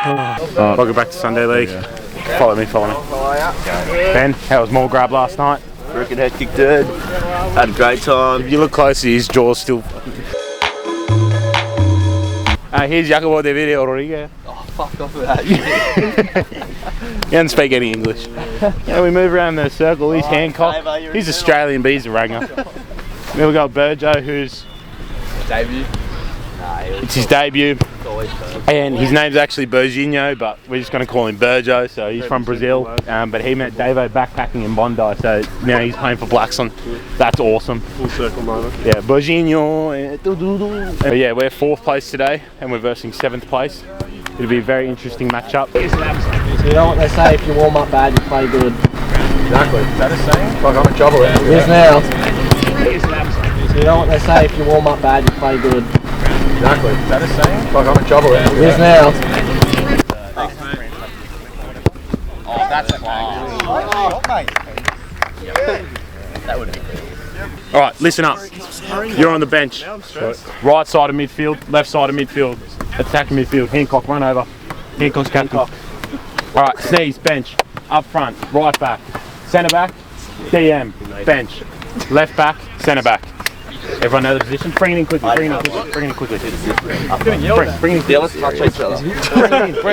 Welcome back to Sunday League. Follow me. Ben, how was more grab last night? Freaking hectic, dude. Had a great time. If you look closer, his jaw's still... here's Jacobo de Video Rodriguez. Oh, fuck off with that. He doesn't speak any English. Yeah, we move around the circle. He's Hancock. He's Australian, but he's a ranger. Then we got Burjo, who's... Debut. It's his debut. And his name's actually Burginho, but we're just going to call him Burjo. So he's from Brazil, but he met Davo backpacking in Bondi, so now he's playing for Blackstone. That's awesome. Full circle moment. Yeah, Burginho. But yeah, we're 4th place today, and we're versing 7th place. It'll be a very interesting matchup. So you know what they say, if you warm up bad, you play good. Exactly. Is that a saying? Fuck, I'm in trouble here. It is now. So you know what they say, if you warm up bad, you play good. Exactly. Is that a saying? Fuck, I'm in trouble here. It is now. Oh, that's Alright, listen up. You're on the bench. Right side of midfield, left side of midfield. Attacking midfield. Hancock, run over. Hancock's captain. Alright, sneeze, bench. Up front, right back. Centre back, DM, bench. Left back, centre back. Everyone know the position? Bring it in quickly. Bring it in quickly. Bring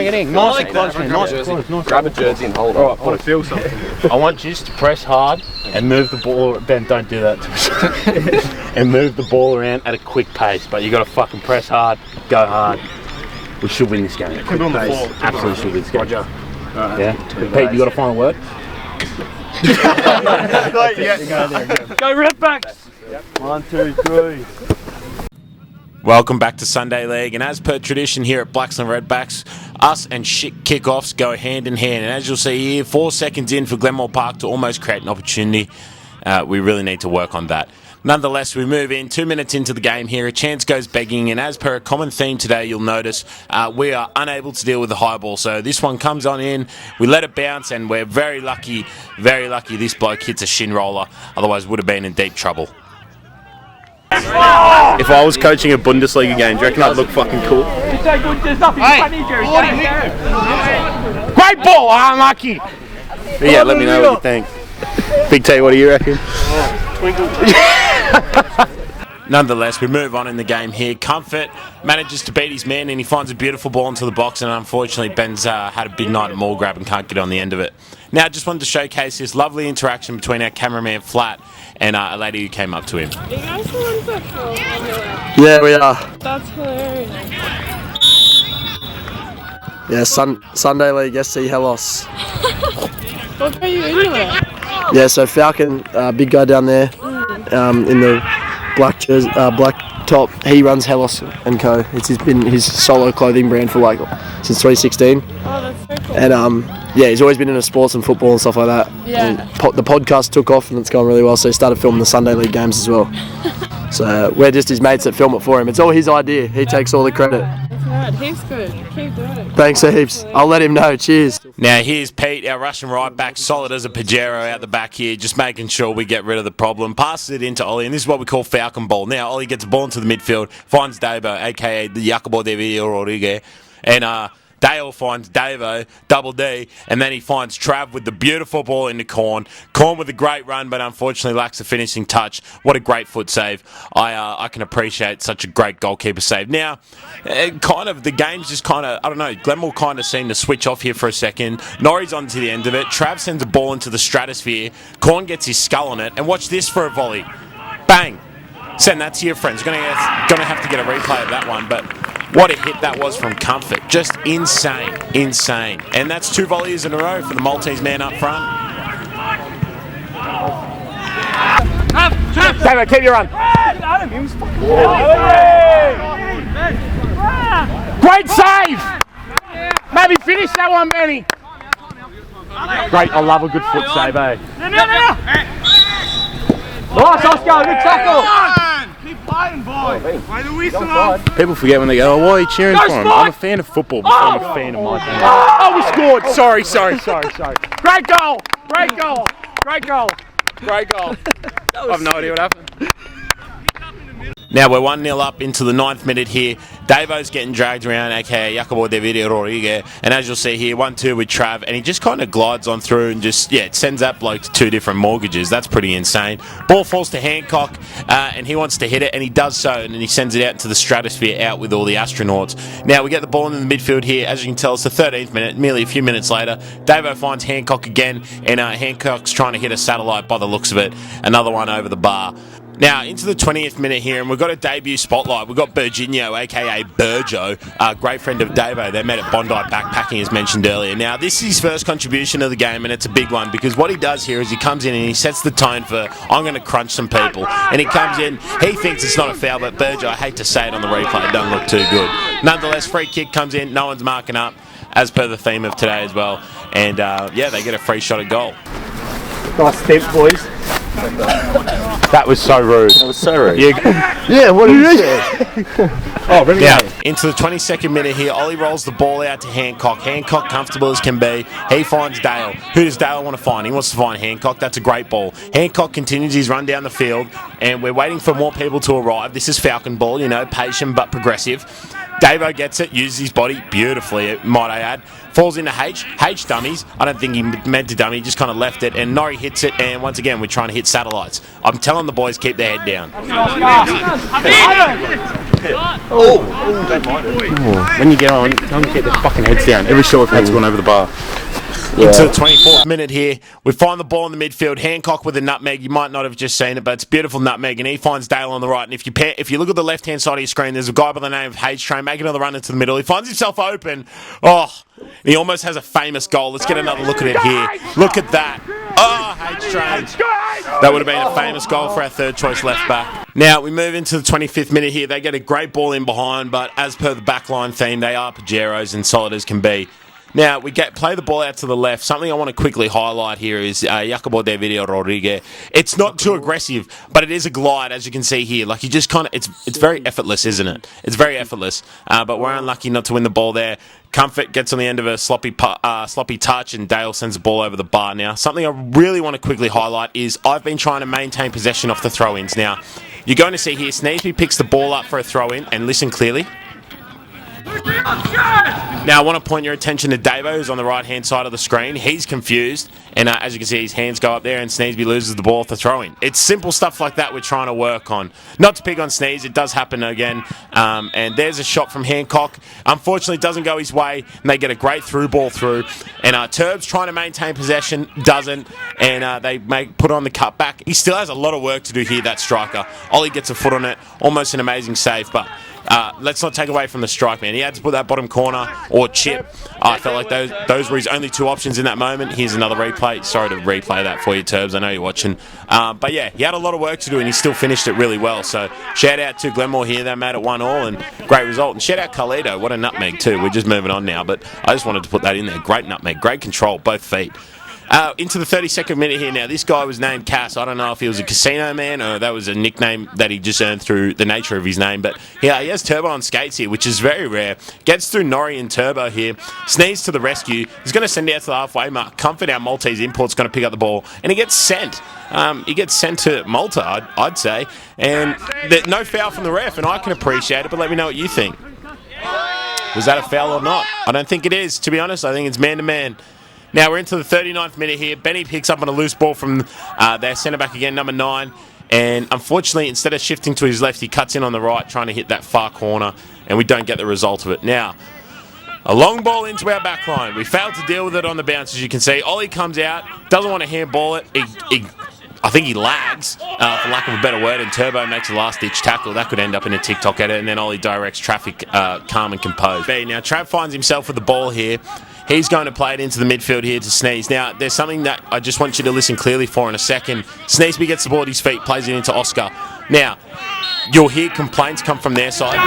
it in. Nice and close, man. Nice and close. Grab a jersey and hold on. I feel something. I want you just to press hard and move the ball. Ben, don't do that. And move the ball around at a quick pace. But you got to fucking press hard, go hard. We should win this game. Keep on the ball. Absolutely should win this game. Roger. Yeah. Pete, you got a final word? Go Redbacks! 1, 2, 3. Welcome back to Sunday League, and as per tradition here at Blackstone Redbacks, us and shit kickoffs go hand in hand. And as you'll see here, 4 seconds in for Glenmore Park to almost create an opportunity. We really need to work on that. Nonetheless, we move in 2 minutes into the game here. A chance goes begging, and as per a common theme today, you'll notice we are unable to deal with the high ball. So this one comes on in, we let it bounce, and we're very lucky this bloke hits a shin roller. Otherwise, would have been in deep trouble. If I was coaching a Bundesliga game, do you reckon I'd look fucking cool? It's so good, there's nothing funny, Jerry. Great ball, unlucky! But yeah, let me know what you think. Big T, what do you reckon? Nonetheless, we move on in the game here. Comfort manages to beat his man, and he finds a beautiful ball into the box, and unfortunately Ben's had a big night at Mall Grab and can't get on the end of it. Now, I just wanted to showcase this lovely interaction between our cameraman Flat and a lady who came up to him. You guys the ones that film everywhere? Yeah, we are. That's hilarious. Yeah, Sunday League SC Hellos. What got you into it? Yeah, so Falcon, big guy down there, in the black jersey, black top. He runs Hellos and Co. It's been his solo clothing brand for since 2016. Oh, that's so cool. And yeah, he's always been into sports and football and stuff like that. Yeah. And the podcast took off and it's gone really well, so he started filming the Sunday League games as well. So we're just his mates that film it for him. It's all his idea. He takes all the credit. That's right. He's good. Keep doing it. Thanks heaps. I'll let him know. Cheers. Now here's Pete, our Russian right back, solid as a Pajero out the back here, just making sure we get rid of the problem. Passes it into Ollie, and this is what we call Falcon ball. Now Ollie gets a ball into the midfield, finds Davo, aka the Jacobo de Video Rodriguez, and Dale finds Davo, double D, and then he finds Trav with the beautiful ball into Korn. Korn with a great run, but unfortunately lacks the finishing touch. What a great foot save. I can appreciate such a great goalkeeper save. Now, the game's just I don't know, Glenmore kind of seemed to switch off here for a second. Norrie's on to the end of it. Trav sends a ball into the stratosphere. Korn gets his skull on it, and watch this for a volley. Bang! Send that to your friends. Gonna have to get a replay of that one, but what a hit that was from Comfort. Just insane. And that's 2 volleys in a row for the Maltese man up front. David, keep your run. Great save! Maybe finish that one, Benny. Great, I love a good foot save, eh? Nice, Oscar, good tackle. Keep playing, boy. Play the whistle on. People forget when they go, oh, why are you cheering for him? I'm a fan of football before I'm a fan of my team. Oh, we scored! Sorry. Great goal! I have no idea what happened. Now we're 1-0 up into the 9th minute here. Davo's getting dragged around, aka Jacobo de Video Rodriguez. And as you'll see here, 1-2 with Trav. And he just kind of glides on through and just, it sends that bloke to 2 different mortgages. That's pretty insane. Ball falls to Hancock, and he wants to hit it, and he does so. And then he sends it out into the stratosphere, out with all the astronauts. Now we get the ball in the midfield here. As you can tell, it's the 13th minute, merely a few minutes later. Davo finds Hancock again, and Hancock's trying to hit a satellite by the looks of it. Another one over the bar. Now, into the 20th minute here, and we've got a debut spotlight. We've got Virginio, a.k.a. Burjo, a great friend of Davo. They met at Bondi backpacking, as mentioned earlier. Now, this is his first contribution to the game, and it's a big one, because what he does here is he comes in and he sets the tone for, I'm going to crunch some people. And he comes in, he thinks it's not a foul, but Burjo, I hate to say it on the replay, it doesn't look too good. Nonetheless, free kick comes in, no one's marking up, as per the theme of today as well. And, they get a free shot at goal. Nice step, boys. That was so rude. That was so rude. Yeah, what did you say? Oh, really? Now, into the 22nd minute here, Ollie rolls the ball out to Hancock. Hancock, comfortable as can be. He finds Dale. Who does Dale want to find? He wants to find Hancock. That's a great ball. Hancock continues his run down the field, and we're waiting for more people to arrive. This is Falcon ball, patient but progressive. Davo gets it, uses his body beautifully, might I add. Falls into H dummies. I don't think he meant to dummy, he just kind of left it, and Norrie hits it, and once again we're trying to hit satellites. I'm telling the boys, keep their head down. When you get on, don't get their fucking heads down. Every short head's gone over the bar. Into the 24th minute here, we find the ball in the midfield. Hancock with a nutmeg. You might not have just seen it, but it's a beautiful nutmeg, and he finds Dale on the right. And if you look at the left-hand side of your screen, there's a guy by the name of H-Train making another run into the middle. He finds himself open. Oh, he almost has a famous goal. Let's get another look at it here. Look at that. Oh, H-Train. That would have been a famous goal for our third choice left back. Now, we move into the 25th minute here. They get a great ball in behind, but as per the backline theme, they are Pajeros and solid as can be. Now, we play the ball out to the left. Something I want to quickly highlight here is Jacobo de Video Rodriguez. It's not too aggressive, but it is a glide, as you can see here. Like, you just kind of, it's very effortless, isn't it? It's very effortless, but we're unlucky not to win the ball there. Comfort gets on the end of a sloppy touch, and Dale sends the ball over the bar. Now, something I really want to quickly highlight is I've been trying to maintain possession off the throw-ins. Now, you're going to see here, Sneesby picks the ball up for a throw-in, and listen clearly. Now, I want to point your attention to Davo, who's on the right-hand side of the screen. He's confused, and as you can see, his hands go up there, and Sneesby loses the ball off the throw-in. It's simple stuff like that we're trying to work on. Not to pick on Sneeze, it does happen again. And there's a shot from Hancock. Unfortunately, it doesn't go his way, and they get a great through ball through. And Turb's trying to maintain possession, doesn't, and they put on the cutback. He still has a lot of work to do here, that striker. Ollie gets a foot on it, almost an amazing save, but let's not take away from the strike, man. He had to put that bottom corner or chip. I felt like those were his only two options in that moment. Here's another replay. Sorry to replay that for you, Turbs. I know you're watching. But yeah, he had a lot of work to do, and he still finished it really well. So shout out to Glenmore here. They made it 1-1, and great result. And shout out Carlito. What a nutmeg too. We're just moving on now, but I just wanted to put that in there. Great nutmeg. Great control, both feet. Into the 32nd minute here now. This guy was named Cass. I don't know if he was a casino man or that was a nickname that he just earned through the nature of his name. But yeah, he has Turbo on skates here, which is very rare. Gets through Norrie and Turbo here. Sneeze to the rescue. He's going to send it out to the halfway mark. Comfort, our Maltese import's going to pick up the ball. And he gets sent. He gets sent to Malta, I'd say. And no foul from the ref, and I can appreciate it, but let me know what you think. Was that a foul or not? I don't think it is, to be honest. I think it's man-to-man. Now we're into the 39th minute here. Benny picks up on a loose ball from their centre-back again, number 9. And unfortunately, instead of shifting to his left, he cuts in on the right, trying to hit that far corner. And we don't get the result of it. Now, a long ball into our back line. We failed to deal with it on the bounce, as you can see. Ollie comes out, doesn't want to handball it. I think he lags, for lack of a better word, and Turbo makes a last-ditch tackle. That could end up in a TikTok edit, and then Ollie directs traffic calm and composed. Now, Trav finds himself with the ball here. He's going to play it into the midfield here to Sneeze. Now, there's something that I just want you to listen clearly for in a second. Sneesby gets the ball at his feet, plays it into Oscar. Now, you'll hear complaints come from their side.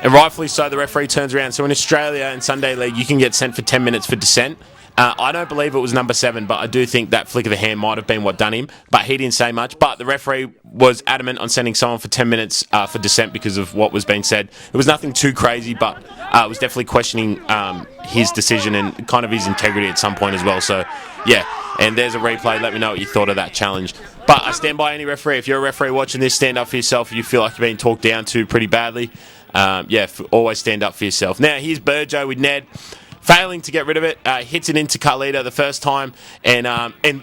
And rightfully so, the referee turns around. So in Australia and Sunday League, you can get sent for 10 minutes for dissent. I don't believe it was number 7, but I do think that flick of the hand might have been what done him. But he didn't say much. But the referee was adamant on sending someone for 10 minutes for dissent because of what was being said. It was nothing too crazy, but it was definitely questioning his decision and kind of his integrity at some point as well. So, yeah, and there's a replay. Let me know what you thought of that challenge. But But I stand by any referee. If you're a referee watching this, stand up for yourself. You feel like you're being talked down to pretty badly. Always stand up for yourself. Now, here's Burjo with Ned. Failing to get rid of it, hits it into Carlito the first time, and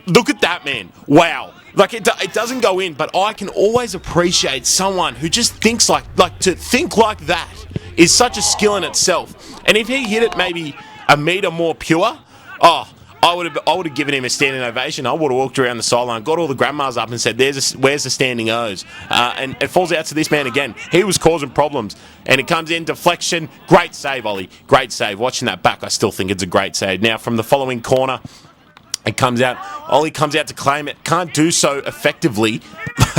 look at that, man. Wow. Like, it doesn't go in, but I can always appreciate someone who just thinks like to think like that is such a skill in itself. And if he hit it maybe a metre more pure, I would have given him a standing ovation. I would have walked around the sideline, got all the grandmas up and said, where's the standing O's? And it falls out to this man again. He was causing problems. And it comes in, deflection. Great save, Ollie. Great save. Watching that back, I still think it's a great save. Now, from the following corner, it comes out. Ollie comes out to claim it. Can't do so effectively.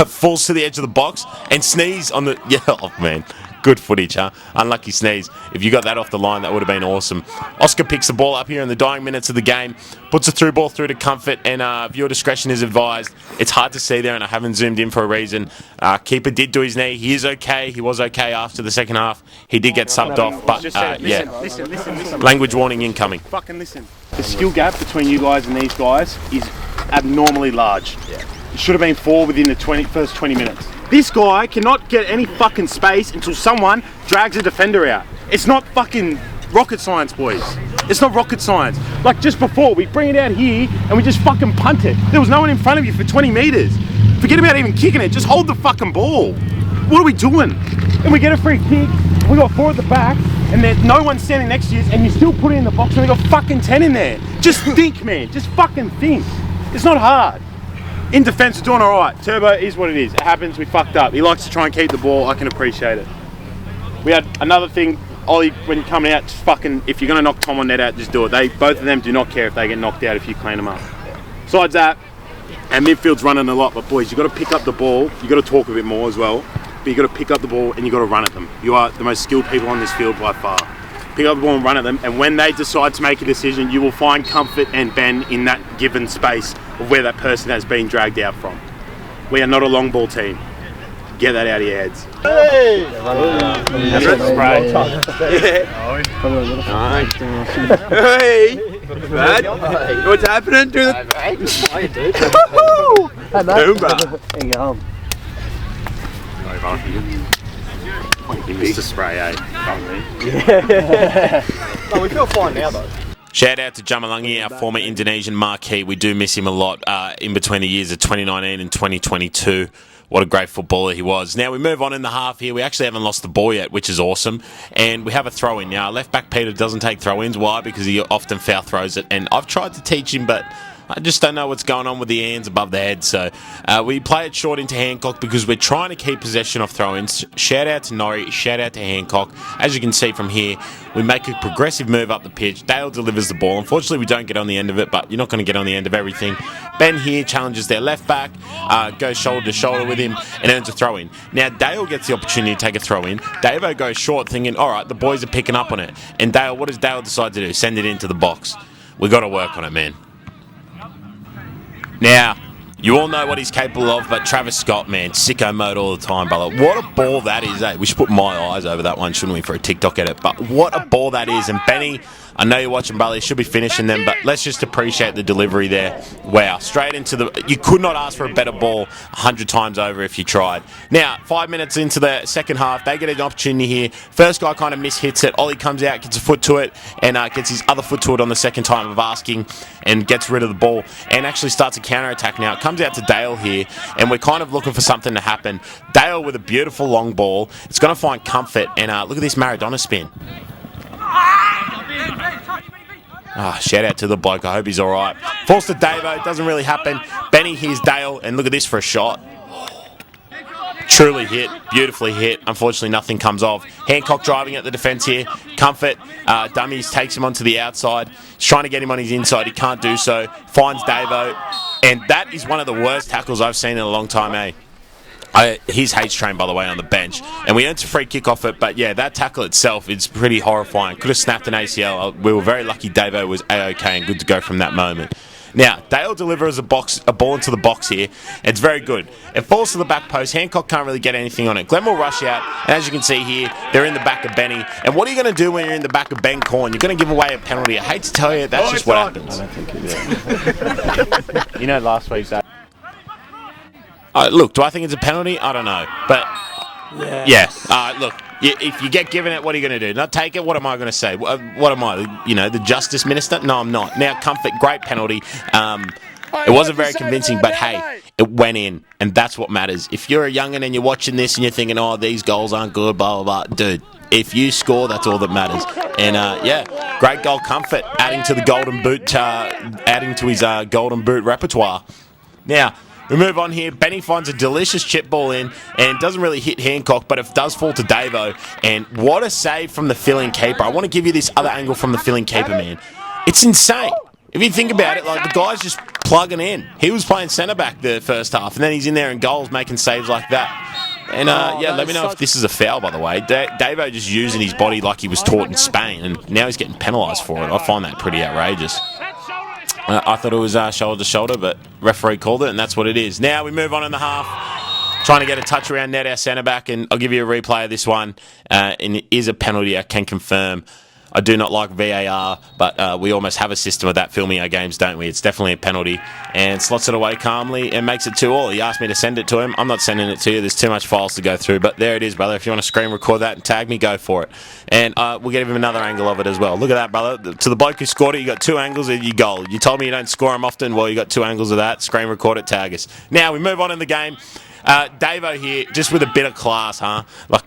Falls to the edge of the box and sneeze on the... Yeah, oh, man. Good footage, huh? Unlucky sneeze. If you got that off the line, that would have been awesome. Oscar picks the ball up here in the dying minutes of the game, puts a through ball through to Comfort, and viewer discretion is advised. It's hard to see there, and I haven't zoomed in for a reason. Keeper did do his knee. He is okay. He was okay after the second half. He did get subbed off, but Listen. Language warning incoming. Fucking listen. The skill gap between you guys and these guys is abnormally large. Yeah. It should have been 4 within the first 20 minutes. This guy cannot get any fucking space until someone drags a defender out. It's not fucking rocket science, boys. It's not rocket science. Like just before, we bring it out here and we just fucking punt it. There was no one in front of you for 20 metres. Forget about even kicking it, just hold the fucking ball. What are we doing? And we get a free kick, we got 4 at the back, and there's no one standing next to you, and you still put it in the box and we got fucking 10 in there. Just think, man. Just fucking think. It's not hard. In defence, we're doing all right. Turbo is what it is. It happens. We fucked up. He likes to try and keep the ball. I can appreciate it. We had another thing. Ollie, when you're coming out, just fucking, if you're going to knock Tom or Ned out, just do it. Both of them do not care if they get knocked out if you clean them up. Besides that, and midfield's running a lot, but boys, you've got to pick up the ball. You've got to talk a bit more as well. But you've got to pick up the ball and you've got to run at them. You are the most skilled people on this field by far. Pick up the ball and run at them, and when they decide to make a decision, you will find Comfort and Ben in that given space of where that person has been dragged out from. We are not a long ball team. Get that out of your heads. Hey! That's a spray. Hey! Bad? What's happening? Do the... Hey, mate. There you go. He missed a spray, eh? Yeah. Oh, we feel fine now, though. Shout out to Jamalangi, our former Indonesian marquee. We do miss him a lot in between the years of 2019 and 2022. What a great footballer he was. Now we move on in the half here. We actually haven't lost the ball yet, which is awesome. And we have a throw-in. Now, left back Peter doesn't take throw-ins. Why? Because he often foul throws it. And I've tried to teach him, but I just don't know what's going on with the hands above the head. So we play it short into Hancock because we're trying to keep possession of throw-ins. Shout out to Norrie. Shout out to Hancock. As you can see from here, we make a progressive move up the pitch. Dale delivers the ball. Unfortunately, we don't get on the end of it, but you're not going to get on the end of everything. Ben here challenges their left back, goes shoulder to shoulder with him, and earns a throw-in. Now, Dale gets the opportunity to take a throw-in. Davo goes short, thinking, all right, the boys are picking up on it. And Dale, what does Dale decide to do? Send it into the box. We got to work on it, man. Now, you all know what he's capable of, but Travis Scott, man, sicko mode all the time, brother. What a ball that is, eh? We should put my eyes over that one, shouldn't we, for a TikTok edit? But what a ball that is. And Benny, I know you're watching, brother. You should be finishing them, but let's just appreciate the delivery there. Wow, straight into the... You could not ask for a better ball 100 times over if you tried. Now, 5 minutes into the second half, they get an opportunity here. First guy kind of mishits it. Ollie comes out, gets a foot to it, and gets his other foot to it on the second time of asking, and gets rid of the ball, and actually starts a counter-attack now. It comes out to Dale here, and we're kind of looking for something to happen. Dale with a beautiful long ball. It's going to find comfort, and look at this Maradona spin. Shout out to the bloke. I hope he's all right. Falls to Davo. It doesn't really happen. Benny hears Dale, and look at this for a shot. Truly hit. Beautifully hit. Unfortunately, nothing comes off. Hancock driving at the defence here. Comfort. Dummies takes him onto the outside. He's trying to get him on his inside. He can't do so. Finds Davo. And that is one of the worst tackles I've seen in a long time, eh? He's H-Train, by the way, on the bench. And we earned a free kick off it, but yeah, that tackle itself is pretty horrifying. Could have snapped an ACL. We were very lucky Davo was A-OK and good to go from that moment. Now, Dale delivers a ball into the box here. It's very good. It falls to the back post. Hancock can't really get anything on it. Glenmore rush out, and as you can see here, they're in the back of Benny. And what are you going to do when you're in the back of Ben Corn? You're going to give away a penalty. I hate to tell you, that's just what happens. You know, last week's that. Look, do I think it's a penalty? I don't know. But, yeah. Look, if you get given it, what are you going to do? Not take it? What am I going to say? What am I, the Justice Minister? No, I'm not. Now, Comfort, great penalty. It wasn't very convincing, but hey, it went in, and that's what matters. If you're a young'un and you're watching this and you're thinking, oh, these goals aren't good, blah, blah, blah, dude, if you score, that's all that matters. And, great goal, Comfort, adding to the golden boot, adding to his golden boot repertoire. Now, we move on here. Benny finds a delicious chip ball in and doesn't really hit Hancock, but it does fall to Davo. And what a save from the filling keeper. I want to give you this other angle from the filling keeper, man. It's insane. If you think about it, like, the guy's just plugging in. He was playing centre-back the first half, and then he's in there in goals making saves like that. And, let me know if this is a foul, by the way. Davo just using his body like he was taught in Spain, and now he's getting penalised for it. I find that pretty outrageous. I thought it was shoulder to shoulder, but referee called it, and that's what it is. Now we move on in the half, trying to get a touch around net, our centre-back, and I'll give you a replay of this one, and it is a penalty, I can confirm. I do not like VAR, but we almost have a system of that filming our games, don't we? It's definitely a penalty, and slots it away calmly and makes it 2-2. He asked me to send it to him. I'm not sending it to you. There's too much files to go through, but there it is, brother. If you want to screen record that and tag me, go for it. And we'll give him another angle of it as well. Look at that, brother. To the bloke who scored it, you got 2 angles of your goal. You told me you don't score them often. Well, you got 2 angles of that. Screen record it, tag us. Now, we move on in the game. Davo here, just with a bit of class, huh? Like,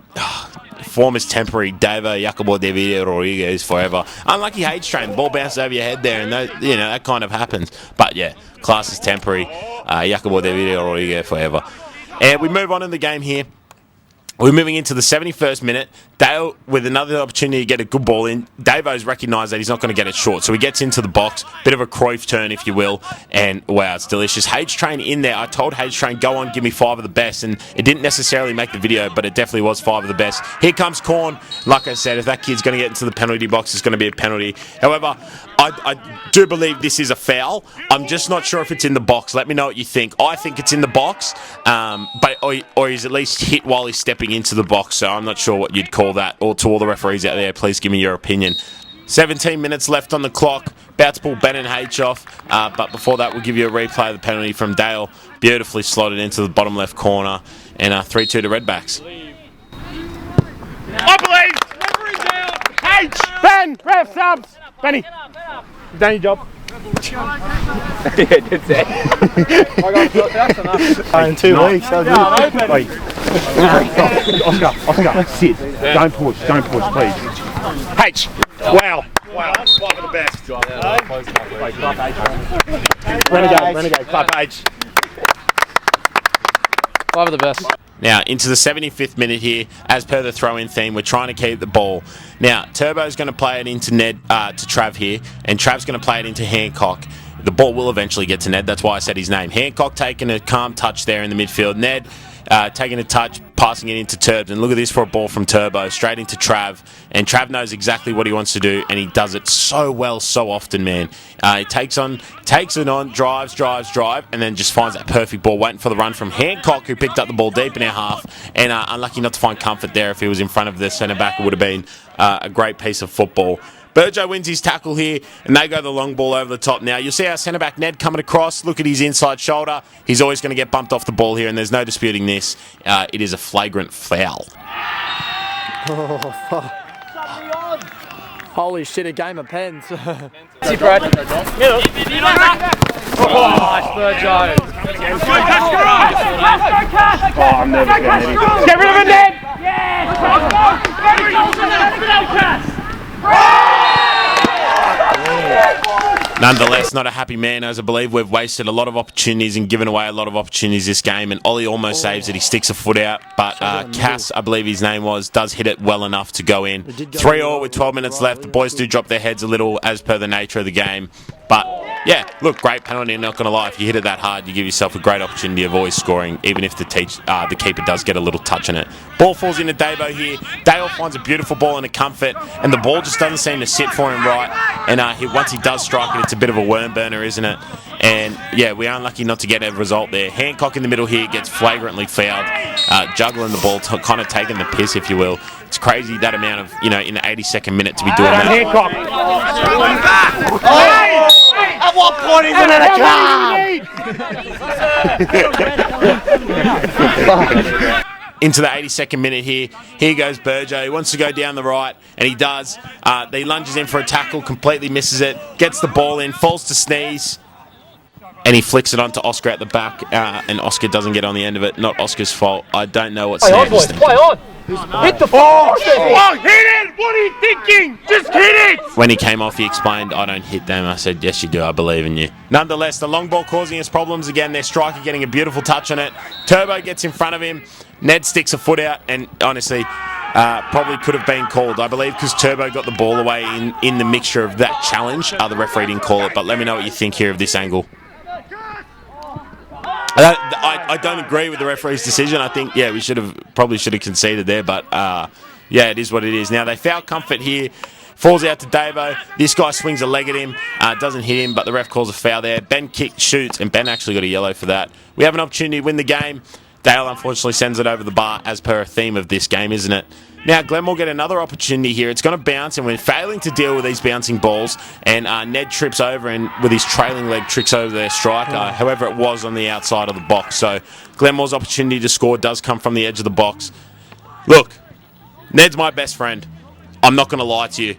form is temporary. Davo, Jacobo David Rodriguez forever. Unlucky H train. The ball bounces over your head there, and that kind of happens. But yeah, class is temporary. Jacobo David Rodriguez forever. And we move on in the game here. We're moving into the 71st minute. Dale, with another opportunity to get a good ball in, Davo's recognised that he's not going to get it short, so he gets into the box. Bit of a Cruyff turn, if you will, and wow, it's delicious. H-Train in there. I told H-Train, go on, give me 5 of the best, and it didn't necessarily make the video, but it definitely was 5 of the best. Here comes Corn. Like I said, if that kid's going to get into the penalty box, it's going to be a penalty. However, I do believe this is a foul. I'm just not sure if it's in the box. Let me know what you think. I think it's in the box, or he's at least hit while he's stepping into the box, so I'm not sure what you'd call that. Or to all the referees out there, please give me your opinion. 17 minutes left on the clock. About to pull Ben and H off, but before that, we'll give you a replay of the penalty from Dale. Beautifully slotted into the bottom left corner, and 3-2 to Redbacks. I believe! H! Ben! Ref subs! Benny! You've done your job. Yeah, that's it. In 2 weeks. Wait. Oscar, sit. Don't push, please. H! Wow. 5 of the best. Renegade, clap H. 5 of the best. Now, into the 75th minute here, as per the throw-in theme, we're trying to keep the ball. Now, Turbo's going to play it into Ned, to Trav here, and Trav's going to play it into Hancock. The ball will eventually get to Ned, that's why I said his name. Hancock taking a calm touch there in the midfield. Ned taking a touch, passing it into Turbs, and look at this for a ball from Turbo, straight into Trav, and Trav knows exactly what he wants to do, and he does it so well, so often, man. He takes it on, drives, and then just finds that perfect ball, waiting for the run from Hancock, who picked up the ball deep in our half, and unlucky not to find comfort there. If he was in front of the centre-back, it would have been a great piece of football. Burjo wins his tackle here, and they go the long ball over the top now. You'll see our centre-back Ned coming across. Look at his inside shoulder. He's always going to get bumped off the ball here, and there's no disputing this. It is a flagrant foul. Oh, fuck. Holy shit, a game of pens. See, Brad. Oh, nice, Burjo. Oh, I'm never getting it. Get rid of it, Ned! Nonetheless, not a happy man, as I believe we've wasted a lot of opportunities and given away a lot of opportunities this game, and Ollie almost saves it. He sticks a foot out, but Cass, I believe his name was, does hit it well enough to go in. 3-3 with 12 minutes left. The boys do drop their heads a little as per the nature of the game, but yeah, look, great penalty. I'm not going to lie, if you hit it that hard, you give yourself a great opportunity of always scoring, even if the keeper does get a little touch on it. Ball falls into Davo here. Dale finds a beautiful ball in a comfort, and the ball just doesn't seem to sit for him right. And once he does strike it, it's a bit of a worm burner, isn't it? And yeah, we are unlucky not to get a result there. Hancock in the middle here gets flagrantly fouled, juggling the ball, kind of taking the piss, if you will. It's crazy that amount of, in the 82nd minute to be doing that. Hancock! At what point isn't it a card? Into the 82nd minute here. Here goes Burjo. He wants to go down the right, and he does. He lunges in for a tackle, completely misses it, gets the ball in, falls to sneeze, and he flicks it onto Oscar at the back, and Oscar doesn't get on the end of it. Not Oscar's fault. I don't know what Sam is thinking. Play on! Hit the Oh, hit it! What are you thinking? Just hit it! When he came off, he explained, I don't hit them. I said, yes, you do. I believe in you. Nonetheless, the long ball causing us problems again. Their striker getting a beautiful touch on it. Turbo gets in front of him. Ned sticks a foot out, and honestly, probably could have been called, I believe, because Turbo got the ball away in the mixture of that challenge. The referee didn't call it, but let me know what you think here of this angle. I don't agree with the referee's decision. I think, yeah, we probably should have conceded there, but yeah, it is what it is. Now, they foul Comfort here. Falls out to Davo. This guy swings a leg at him. Doesn't hit him, but the ref calls a foul there. Ben shoots, and Ben actually got a yellow for that. We have an opportunity to win the game. Dale unfortunately sends it over the bar as per a theme of this game, isn't it? Now, Glenmore get another opportunity here. It's going to bounce, and we're failing to deal with these bouncing balls. And Ned trips over and, with his trailing leg, tricks over their striker. However, it was on the outside of the box. So, Glenmore's opportunity to score does come from the edge of the box. Look, Ned's my best friend. I'm not going to lie to you.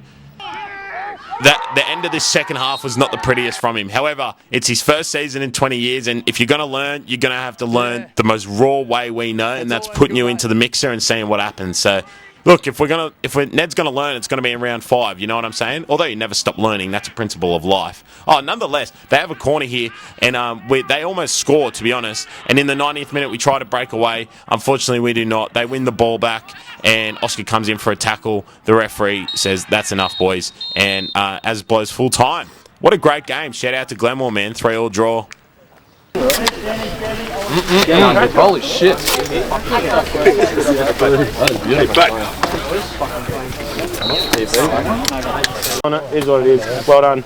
The end of this second half was not the prettiest from him. However, it's his first season in 20 years, and if you're going to learn, you're going to have to learn the most raw way we know, and that's putting you into the mixer and seeing what happens. So, look, if Ned's going to learn, it's going to be in round 5. You know what I'm saying? Although you never stop learning, that's a principle of life. Nonetheless, they have a corner here, and they almost scored, to be honest. And in the 90th minute, we try to break away. Unfortunately, we do not. They win the ball back, and Oscar comes in for a tackle. The referee says, that's enough, boys. And as blows full time. What a great game. Shout out to Glenmore, man. 3-3 draw. Holy shit. It is what it is. Well done.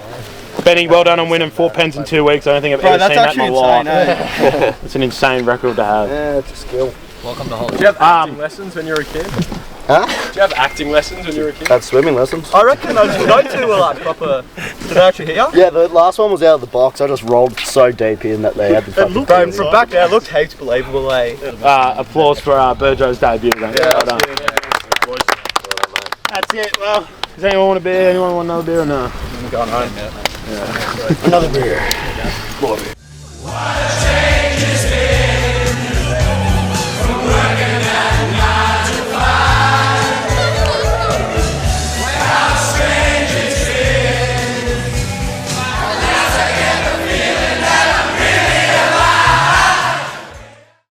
Benny, well done on winning 4 pens in 2 weeks. I don't think I've ever seen that in my life. It's an insane record to have. Yeah, it's a skill. Welcome to Holland. Did you have acting lessons when you were a kid? Huh? Did you have acting lessons when you were a kid? Had swimming lessons. I reckon those two were like proper. Did they actually hit you? Yeah, the last one was out of the box. I just rolled so deep in that they had the fucking Bro, from back there, it looked heaps believable, eh? Applause for Burjo's debut. Then. Yeah, well done. That's it. Well, does anyone want a beer? Anyone want another beer or no? I'm going home. Another beer. More beer.